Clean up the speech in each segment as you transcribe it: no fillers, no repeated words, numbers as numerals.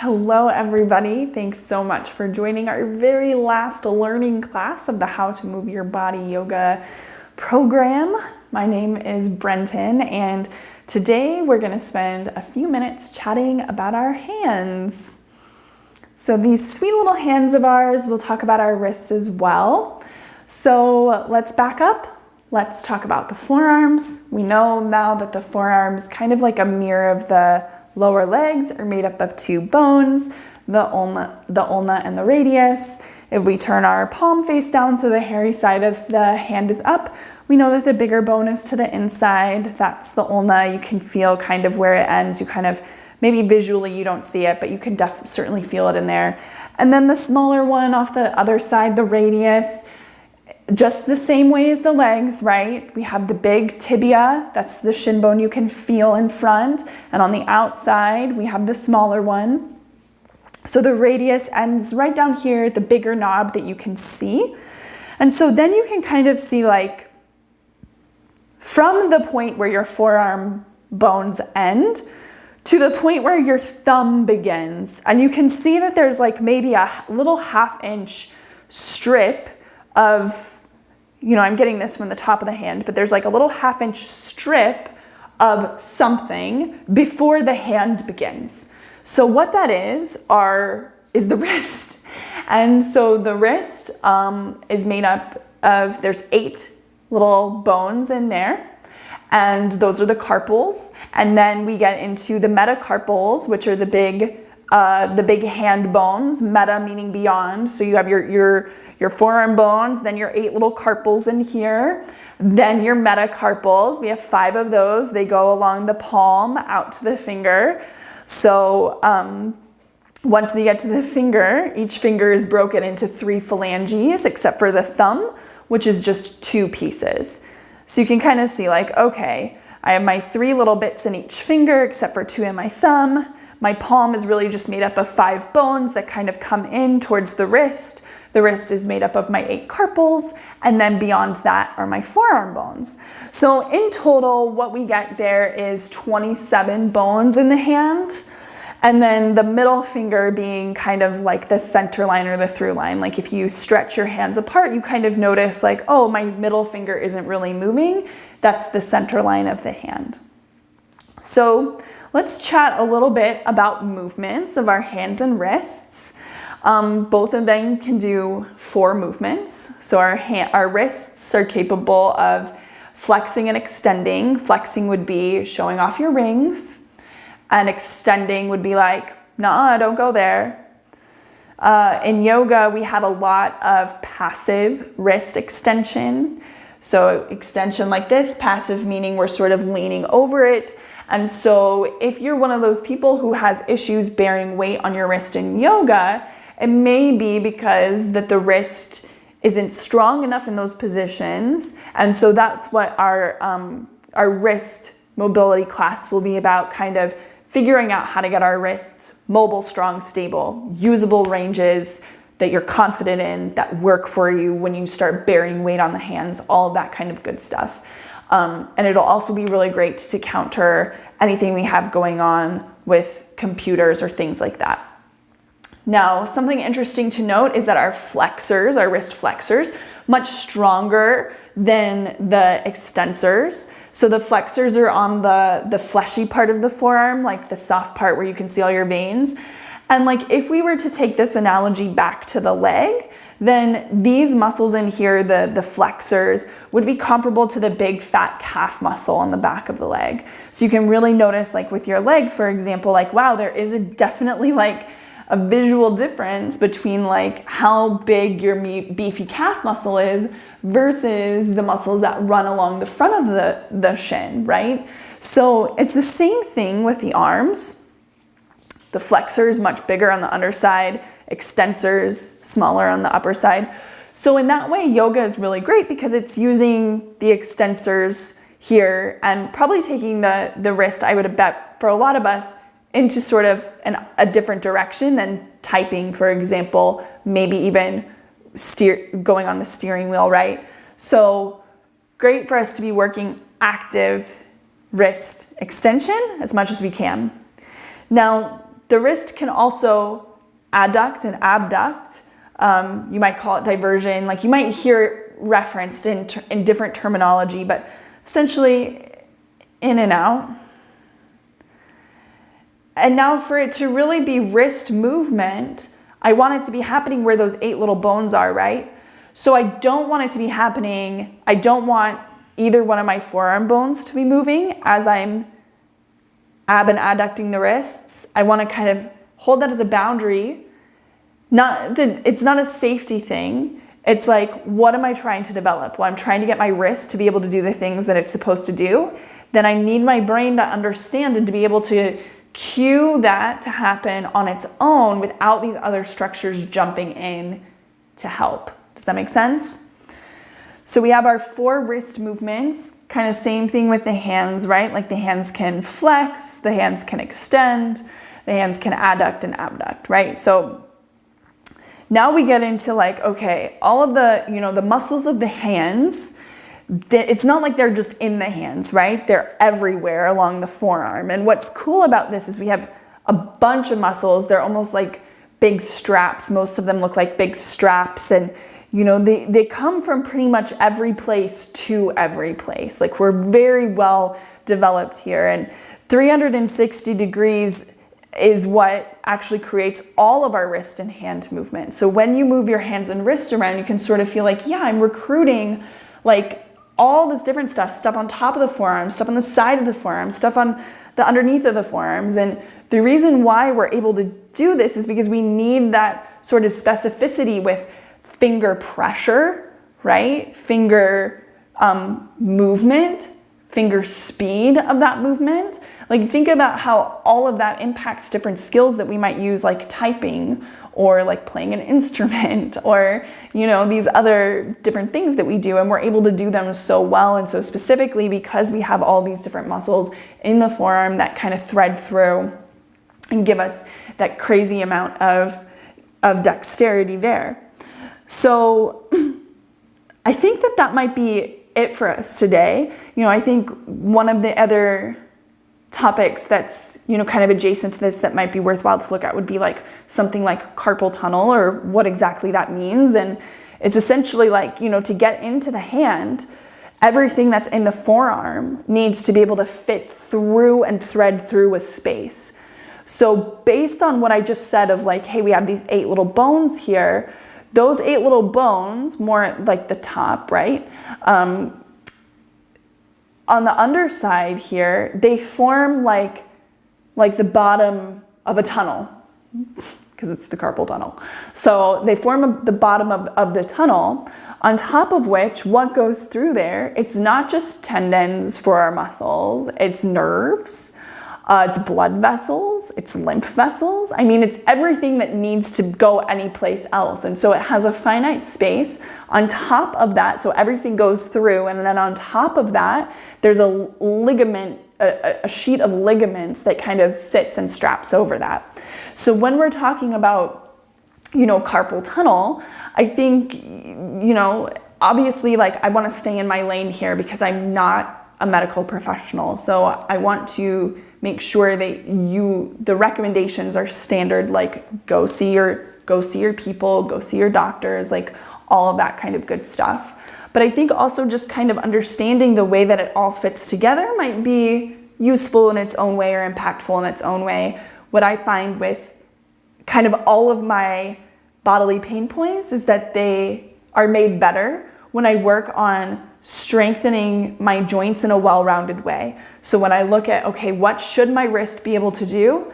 Hello everybody, thanks so much for joining our very last learning class of the How to Move Your Body Yoga program. My name is Brentan and today we're going to spend a few minutes chatting about our hands. So these sweet little hands of ours, we'll talk about our wrists as well. So let's back up. Let's talk about the forearms. We know now that the forearms, kind of like a mirror of the lower legs, are made up of two bones, the ulna and the radius. If we turn our palm face down so the hairy side of the hand is up, we know that the bigger bone is to the inside. That's the ulna. You can feel kind of where it ends. You kind of, maybe visually you don't see it, but you can certainly feel it in there. And then the smaller one off the other side, the radius, just the same way as the legs, right? We have the big tibia, that's the shin bone you can feel in front. And on the outside, we have the smaller one. So the radius ends right down here, the bigger knob that you can see. And so then you can kind of see, like, from the point where your forearm bones end to the point where your thumb begins. And you can see that there's like maybe a little 1/2 inch strip of, I'm getting this from the top of the hand, but there's like a little 1/2 inch strip of something before the hand begins. So what that is the wrist. And so the wrist is made up of, there's 8 little bones in there, and those are the carpals. And then we get into the metacarpals, which are the big hand bones, meta meaning beyond. So you have your forearm bones, then your 8 little carpals in here, then your metacarpals. We have 5 of those. They go along the palm out to the finger. So once we get to the finger, each finger is broken into 3 phalanges, except for the thumb, which is just 2 pieces. So you can kind of see, like, okay, I have my 3 little bits in each finger, except for 2 in my thumb. My palm is really just made up of 5 bones that kind of come in towards the wrist. The wrist is made up of my 8 carpals, and then beyond that are my forearm bones. So in total, what we get there is 27 bones in the hand, and then the middle finger being kind of like the center line or the through line. Like if you stretch your hands apart, you kind of notice, like, oh, my middle finger isn't really moving. That's the center line of the hand. So let's chat a little bit about movements of our hands and wrists. Both of them can do 4 movements. So our wrists are capable of flexing and extending. Flexing would be showing off your rings, and extending would be like, nah, don't go there. In yoga, we have a lot of passive wrist extension. So extension like this, passive meaning we're sort of leaning over it. And so if you're one of those people who has issues bearing weight on your wrist in yoga, it may be because that the wrist isn't strong enough in those positions. And so that's what our wrist mobility class will be about, kind of figuring out how to get our wrists mobile, strong, stable, usable ranges that you're confident in, that work for you when you start bearing weight on the hands, all of that kind of good stuff. And it'll also be really great to counter anything we have going on with computers or things like that. Now, something interesting to note is that our flexors, our wrist flexors, much stronger than the extensors. So the flexors are on the fleshy part of the forearm, like the soft part where you can see all your veins. And like if we were to take this analogy back to the leg, then these muscles in here, the flexors, would be comparable to the big fat calf muscle on the back of the leg. So you can really notice, like with your leg, for example, like, wow, there is definitely like a visual difference between like how big your beefy calf muscle is versus the muscles that run along the front of the shin, right? So it's the same thing with the arms. The flexors much bigger on the underside, extensors smaller on the upper side. So in that way, yoga is really great because it's using the extensors here and probably taking the wrist, I would bet for a lot of us, into sort of a different direction than typing, for example, maybe even going on the steering wheel, right? So great for us to be working active wrist extension as much as we can. Now, the wrist can also adduct and abduct. You might call it diversion. Like you might hear it referenced in different terminology, but essentially in and out. And now for it to really be wrist movement, I want it to be happening where those 8 little bones are, right? So I don't want it to be happening. I don't want either one of my forearm bones to be moving as I'm ab and adducting the wrists. I want to kind of hold that as a boundary. It's not a safety thing. It's like, what am I trying to develop? Well, I'm trying to get my wrist to be able to do the things that it's supposed to do. Then I need my brain to understand and to be able to cue that to happen on its own without these other structures jumping in to help. Does that make sense? So we have our 4 wrist movements, kind of same thing with the hands, right? Like the hands can flex, the hands can extend, the hands can adduct and abduct, right? So now we get into like, okay, all of the, the muscles of the hands, it's not like they're just in the hands, right? They're everywhere along the forearm. And what's cool about this is we have a bunch of muscles. They're almost like big straps. Most of them look like big straps. And, they come from pretty much every place to every place. Like we're very well developed here. And 360 degrees is what actually creates all of our wrist and hand movement. So when you move your hands and wrists around, you can sort of feel like, yeah, I'm recruiting like all this different stuff on top of the forearm, stuff on the side of the forearm, stuff on the underneath of the forearms. And the reason why we're able to do this is because we need that sort of specificity with finger pressure, right? Finger movement, finger speed of that movement. Like think about how all of that impacts different skills that we might use, like typing or like playing an instrument or, these other different things that we do, and we're able to do them so well and so specifically because we have all these different muscles in the forearm that kind of thread through and give us that crazy amount of dexterity there. So I think that might be it for us today. I think one of the other topics that's, kind of adjacent to this that might be worthwhile to look at would be like something like carpal tunnel, or what exactly that means. And it's essentially like, to get into the hand, everything that's in the forearm needs to be able to fit through and thread through with space. So based on what I just said of like, hey, we have these 8 little bones here, those 8 little bones, more like the top, right? On the underside here, they form like the bottom of a tunnel, because it's the carpal tunnel. So they form the bottom of the tunnel, on top of which what goes through there, it's not just tendons for our muscles, it's nerves, it's blood vessels, it's lymph vessels. I mean, it's everything that needs to go anyplace else. And so it has a finite space on top of that. So everything goes through. And then on top of that, there's a ligament, a sheet of ligaments that kind of sits and straps over that. So when we're talking about, carpal tunnel, I think, obviously like I want to stay in my lane here because I'm not a medical professional. So I want to make sure that the recommendations are standard, like go see your people, go see your doctors, like all of that kind of good stuff. But I think also just kind of understanding the way that it all fits together might be useful in its own way or impactful in its own way. What I find with kind of all of my bodily pain points is that they are made better when I work on strengthening my joints in a well-rounded way. So when I look at, okay, what should my wrist be able to do?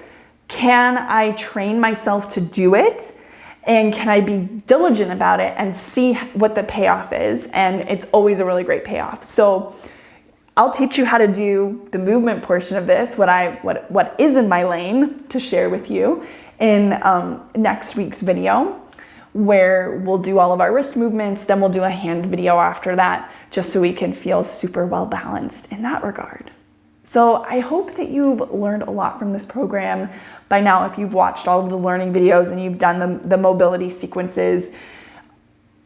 Can I train myself to do it? And can I be diligent about it and see what the payoff is? And it's always a really great payoff. So I'll teach you how to do the movement portion of this, what is in my lane, to share with you in next week's video, where we'll do all of our wrist movements. Then we'll do a hand video after that, just so we can feel super well balanced in that regard. So I hope that you've learned a lot from this program by now. If you've watched all of the learning videos and you've done the mobility sequences,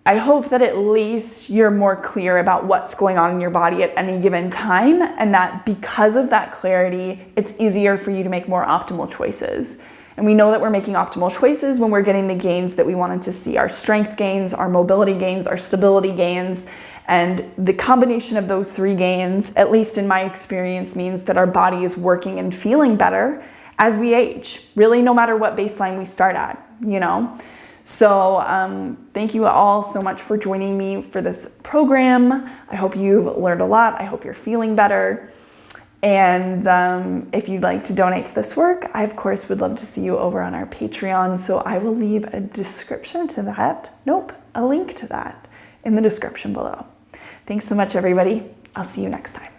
I hope that at least you're more clear about what's going on in your body at any given time, and that because of that clarity, it's easier for you to make more optimal choices. And we know that we're making optimal choices when we're getting the gains that we wanted to see, our strength gains, our mobility gains, our stability gains. And the combination of those three gains, at least in my experience, means that our body is working and feeling better as we age, really no matter what baseline we start at, you know? So thank you all so much for joining me for this program. I hope you've learned a lot. I hope you're feeling better. And if you'd like to donate to this work, I of course would love to see you over on our Patreon. So I will leave a description to that. Nope, a link to that in the description below. Thanks so much, everybody. I'll see you next time.